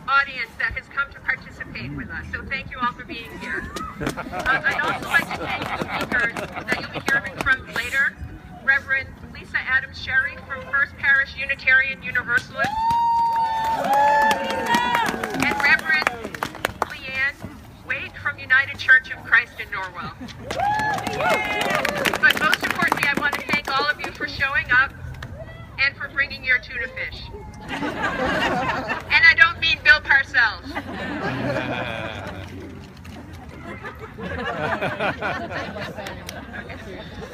audience that has come to participate with us, so thank you all for being here. I'd also like to thank the speakers that you'll be hearing from later, Reverend Lisa Adams Sherry from First Parish Unitarian Universalist, and Reverend Leanne Waite from United Church of Christ in Norwell. But most importantly, I want to thank all of you for showing up and for bringing your tuna fish. And I don't mean Bill Parcells.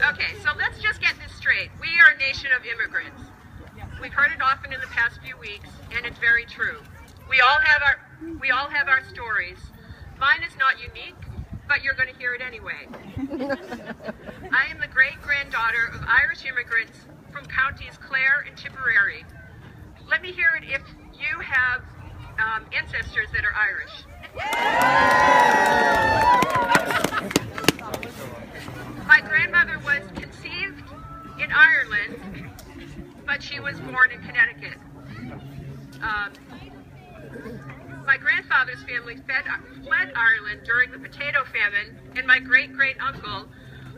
Okay, so let's just get this straight. We are a nation of immigrants. We've heard it often in the past few weeks, and it's very true. We all have our stories. Mine is not unique, but you're going to hear it anyway. I am the great-granddaughter of Irish immigrants from counties Clare and Tipperary. Let me hear it if you have ancestors that are Irish. My grandmother was conceived in Ireland, but she was born in Connecticut. My grandfather's family fled Ireland during the potato famine, and my great-great-uncle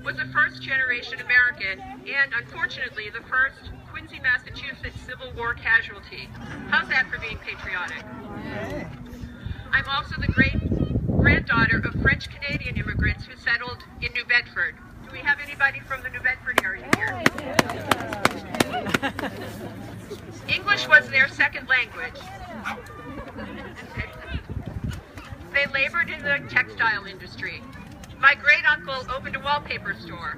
was a first-generation American and, unfortunately, the first Quincy, Massachusetts Civil War casualty. How's that for being patriotic? I'm also the great-granddaughter of French-Canadian immigrants who settled in New Bedford. Do we have anybody from the New Bedford area here? English was their second language. They labored in the textile industry. My great-uncle opened a wallpaper store.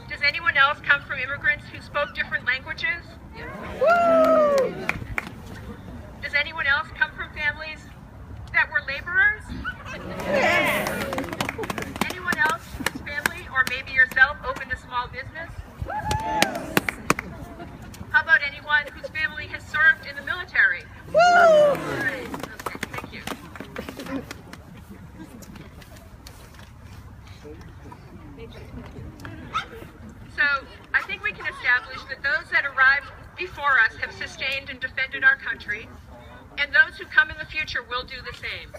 Does anyone else come from immigrants who spoke different languages? Woo! Does anyone else come from families that were laborers? Yeah. Anyone else whose family, or maybe yourself, opened a small business? How about anyone whose family has served in the military? Woo! All right. Okay, thank you. So, I think we can establish that those that arrived before us have sustained and defended our country, and those who come in the future will do the same.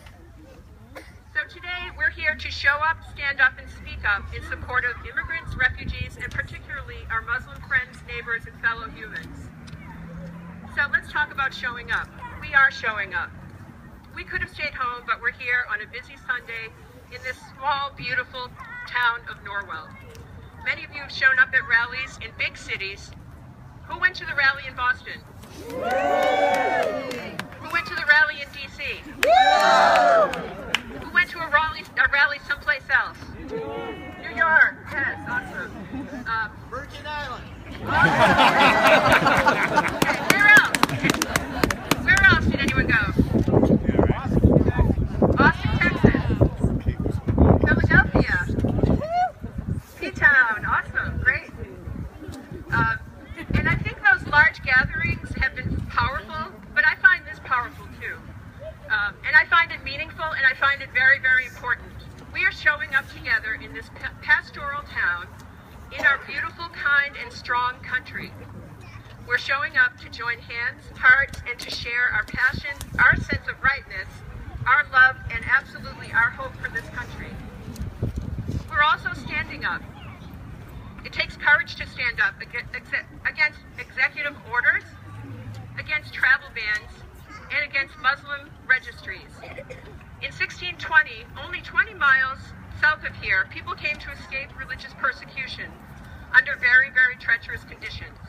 So today, we're here to show up, stand up, and speak up in support of immigrants, refugees, and particularly our Muslim friends, neighbors, and fellow humans. So let's talk about showing up. We are showing up. We could have stayed home, but we're here on a busy Sunday in this small, beautiful town of Norwell. Many of you have shown up at rallies in big cities. Who went to the rally in Boston? Who went to the rally in D.C.? Who went to a rally someplace else? New York. Yes, awesome. Virgin Islands. Okay, where else? Where else did anyone go? Austin, Texas. Philadelphia. P-Town. Awesome. Great. And I think those large gatherings have been powerful, but I find this powerful too. And I find it meaningful, and I find it very, very important. We are showing up together in this pastoral town in our beautiful, kind, and strong country. We're showing up to join hands, hearts, and to share our passion, our sense of rightness, our love, and absolutely our hope for this country. We're also standing up. It takes courage to stand up against executive orders, against travel bans, and against Muslim registries. In 1620, only 20 miles south of here, people came to escape religious persecution under very, very treacherous conditions.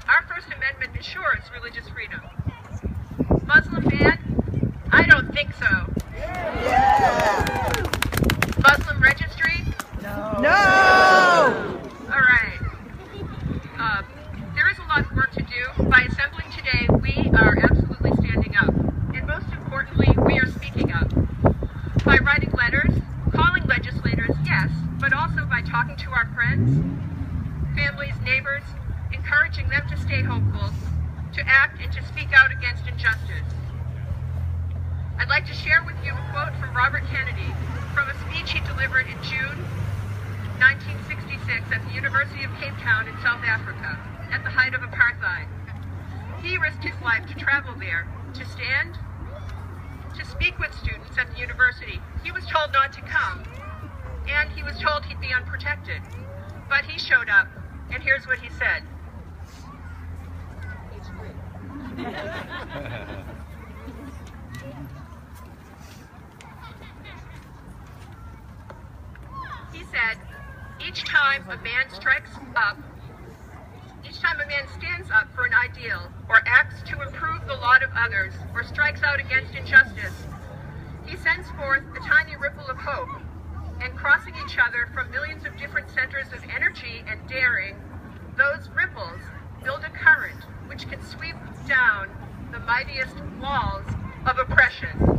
Our First Amendment ensures religious freedom. Muslim ban? I don't think so. Yeah. Muslim registry? No. No! All right. There is a lot of work to do. By assembling today, we are absolutely standing up. And most importantly, we are speaking up. By writing letters, calling legislators, yes, but also by talking to our friends, families, neighbors, encouraging them to stay hopeful, to act and to speak out against injustice. I'd like to share with you a quote from Robert Kennedy from a speech he delivered in June 1966 at the University of Cape Town in South Africa, at the height of apartheid. He risked his life to travel there, to stand speak with students at the university. He was told not to come, and he was told he'd be unprotected. But he showed up, and here's what he said. He said, each time a man stands up for an ideal, or acts to improve the lot of others, or strikes out against injustice, he sends forth a tiny ripple of hope, and crossing each other from millions of different centers of energy and daring, those ripples build a current which can sweep down the mightiest walls of oppression.